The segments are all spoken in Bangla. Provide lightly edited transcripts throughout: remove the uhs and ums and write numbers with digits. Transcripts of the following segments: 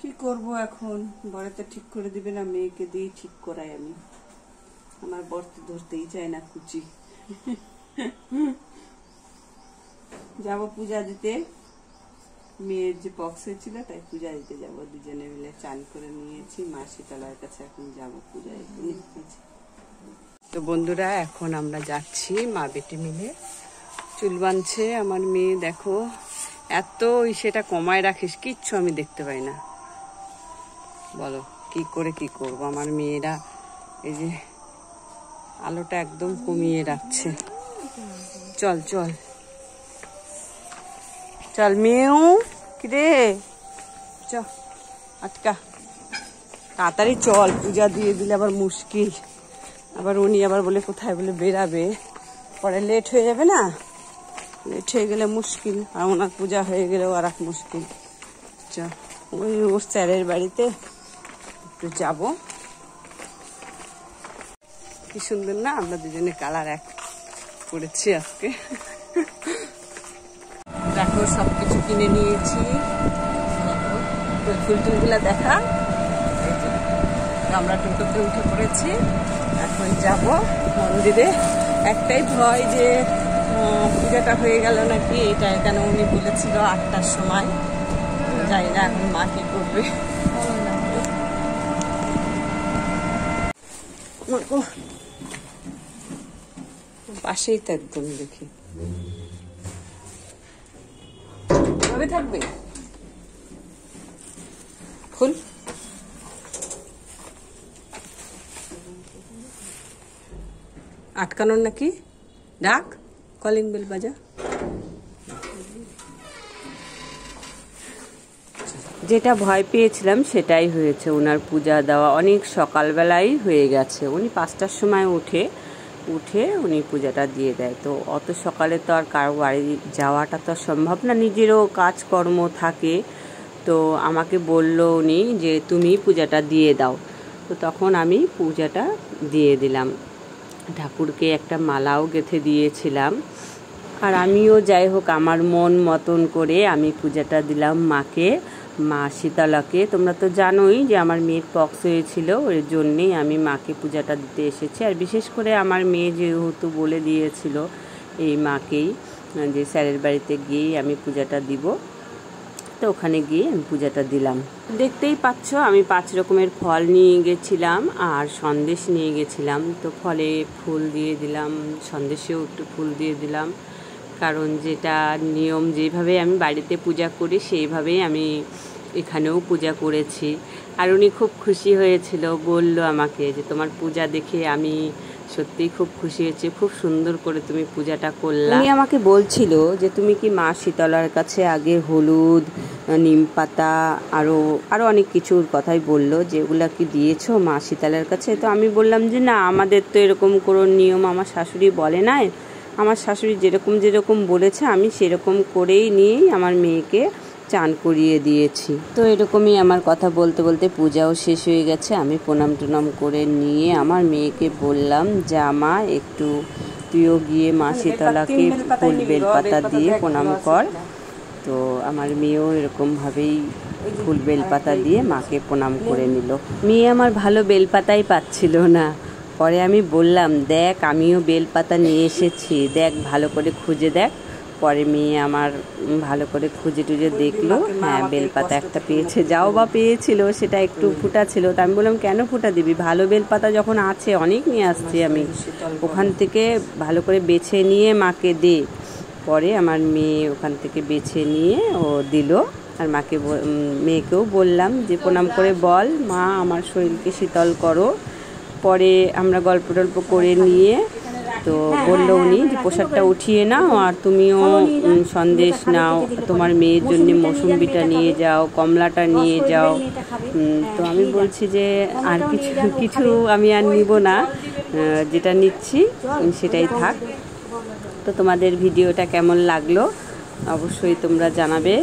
কি করব এখন? বরেতে ঠিক করে দিবে না, মেয়েকে দিয়ে ঠিক করাই আমি। আমার বর তো ধরতেই চায় না কুচি। যাব পূজা দিতে, মেয়ের যে পক্স হয়েছিল তাই পূজা দিতে যাব। দুজনে মিলে চান করে নিয়েছি, মা শীতলার কাছে এখন যাব পূজা দিতে। তো বন্ধুরা এখন আমরা যাচ্ছি, মা বেটি মিলে চুল বাঁধছে আমার মেয়ে। দেখো এত সেটা কমায় রাখিস, কিচ্ছু আমি দেখতে পাই না। বলো কি করে কি করব? আমার মেয়েরা এই যে আলোটা একদম কমিয়ে রাখছে। চল চল চল মেয়েও, কি রে চ, আটকা তাড়াতাড়ি চল, পূজা দিয়ে দিলে আবার মুশকিল। আবার উনি আবার বলে কোথায় বলে বেরাবে, পরে লেট হয়ে যাবে না, লেট হয়ে গেলে মুশকিল। আর ওনার পূজা হয়ে গেলেও আর এক মুশকিল। চ, ওই ওর স্যারের বাড়িতে একটু যাব। কি সুন্দর না, আমরা দুজনে কালার এক করেছি আজকে। দেখো সবকিছু কিনে নিয়েছি, ফুল টুলগুলা দেখা। আমরা টোটোতে উঠে পড়েছি, এখন যাব মন্দিরে। একটাই ভয় যে পূজাটা হয়ে গেল নাকি, এটা কেন উনি বলেছিল 8টার সময়। জানি না এখন মা কি করবে। পাশেই তো একদম দেখি কবে থাকবে ফুল। আটকানোর নাকি, ডাক, কলিং বেল বাজা। যেটা ভয় পেয়েছিলাম সেটাই হয়েছে, ওনার পূজা দেওয়া অনেক সকালবেলাই হয়ে গেছে। উনি 5টার সময় উঠে উনি পূজাটা দিয়ে দেয়। তো অত সকালে তো আর কারো বাড়ি যাওয়াটা তো সম্ভব না, নিজেরও কাজকর্ম থাকে। তো আমাকে বলল উনি যে তুমি পূজাটা দিয়ে দাও। তো তখন আমি পূজাটা দিয়ে দিলাম, ঠাকুরকে একটা মালাও গেঁথে দিয়েছিলাম। আর আমিও যাই হোক আমার মন মতন করে আমি পূজাটা দিলাম মাকে, মা শীতলাকে। তোমরা তো জানোই যে আমার মেয়ের পক্স হয়েছিল, ওর জন্যেই আমি মাকে পূজাটা দিতে এসেছি। আর বিশেষ করে আমার মেয়ে যেহেতু বলে দিয়েছিল এই মাকেই যে স্যারের বাড়িতে গিয়েই আমি পূজাটা দিব, তো ওখানে গিয়ে আমি পূজাটা দিলাম। দেখতেই পাচ্ছ আমি 5 রকমের ফল নিয়ে গেছিলাম আর সন্দেশ নিয়ে গেছিলাম। তো ফলে ফুল দিয়ে দিলাম, সন্দেশেও একটু ফুল দিয়ে দিলাম, কারণ যেটা নিয়ম, যেভাবে আমি বাড়িতে পূজা করি সেইভাবেই আমি এখানেও পূজা করেছি। আর উনি খুব খুশি হয়েছিল, বলল আমাকে যে তোমার পূজা দেখে আমি সত্যিই খুব খুশি হয়েছি, খুব সুন্দর করে তুমি পূজাটা করলা। উনি আমাকে বলছিল যে তুমি কি মা শীতলার কাছে আগে হলুদ, নিম পাতা আরও অনেক কিছুর কথাই বললো, যেগুলা কি দিয়েছো মা শীতলার কাছে। তো আমি বললাম যে না, আমাদের তো এরকম কোনো নিয়ম আমার শাশুড়ি বলে নাই, আমার শাশুড়ি যেরকম বলেছে আমি সেরকম করেই নিয়েই আমার মেয়েকে চান করিয়ে দিয়েছি। তো এরকমই আমার কথা বলতে বলতে পূজাও শেষ হয়ে গেছে। আমি প্রণাম টনাম করে নিয়ে আমার মেয়েকে বললাম যা মা একটু তুইও গিয়ে মা শীতলাকে ফুল বেলপাতা দিয়ে প্রণাম কর। তো আমার মেয়েও এরকমভাবেই ফুল বেলপাতা দিয়ে মাকে প্রণাম করে নিল। মেয়ে আমার ভালো বেলপাতাই পাচ্ছিল না, পরে আমি বললাম দেখ আমিও বেলপাতা নিয়ে এসেছি, দেখ ভালো করে খুঁজে দেখ। পরে মেয়ে আমার ভালো করে খুঁজে টুজে দেখলো, হ্যাঁ বেলপাতা একটা পেয়েছে, যাও বা পেয়েছিল সেটা একটু ফুটা ছিল। তো আমি বললাম কেন ফুটা দিবি, ভালো বেলপাতা যখন আছে অনেক নিয়ে আসছি আমি, ওখান থেকে ভালো করে বেছে নিয়ে মাকে দে। পরে আমার মেয়ে ওখান থেকে বেছে নিয়ে ও দিল। আর মেয়েকেও বললাম যে প্রণাম করে বল মা আমার শরীরকে শীতল করো। পরে আমরা গল্প টল্প করে নিয়ে তো বললো উনি যে প্রসাদটা উঠিয়ে নাও আর তুমিও সন্দেশ নাও, তোমার মেয়ের জন্য মৌসুম্বিটা নিয়ে যাও, কমলাটা নিয়ে যাও। তো আমি বলছি যে আর কিছু আমি আর নিব না, যেটা নিচ্ছি সেটাই থাক। তো তোমাদের ভিডিওটা কেমন লাগলো অবশ্যই তোমরা জানাবে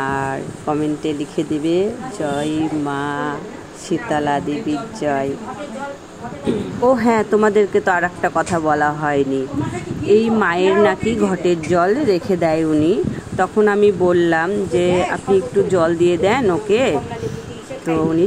আর কমেন্টে লিখে দিবে জয় মা শীতলা দেবীর জয়। ও হ্যাঁ, তোমাদেরকে তো আর একটা কথা বলা হয়নি, এই মায়ের নাকি ঘটের জল রেখে দেয় উনি। তখন আমি বললাম যে আপনি একটু জল দিয়ে দেন ওকে। তো উনি